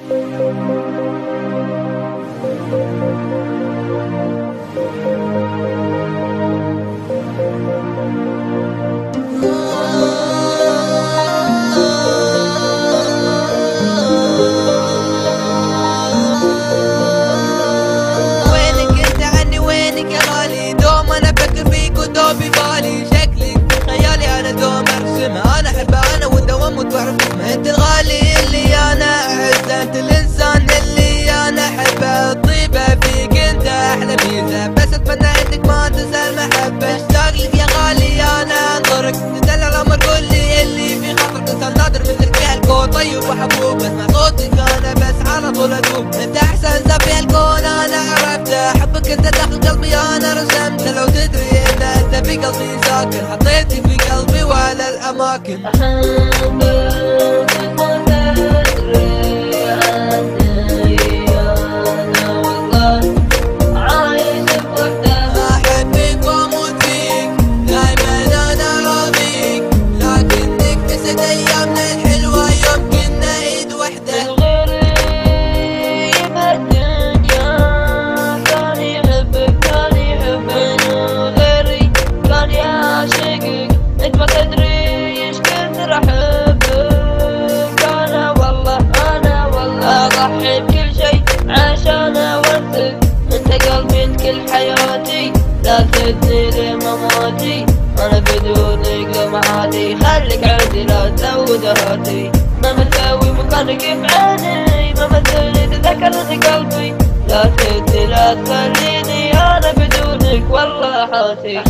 وينك انت عني وينك يا غالي؟ دوم انا افكر فيك ودوم ببالي، شكلك خيالي انا دوم ارسمها، انا احبها انا والدوام وتعرف اسمها. انت الغالي اللي انا اعزه، انت الانسان اللي انا احبه، الطيبه فيك انت احلى ميزه، بس اتمنى انك ما تنسى المحبه. اشتاق لك يا غالي انا انظرك، تدلع العمر قول لي اللي في خاطرك، انسان نادر مثلك في الكون طيب وحبوب، بسمع صوتك انا بس على طول ادوب. انت احسن انسان في الكون انا عرفته، حبك انت داخل قلبي انا رسمته، لو تدري ان انت في قلبي ساكن، حطيتك في قلبي وعلى الاماكن. بكل شي عشان اورثك، انت قلبي انت كل حياتي، لا تدني لمماتي، انا بدونك لو معادي، خليك عندي لا تزود هاتي، ما مسوي مكانك بعيني، ما مثلي تذكرني قلبي، لا تدني لا تخليني، انا بدونك والله حاتي.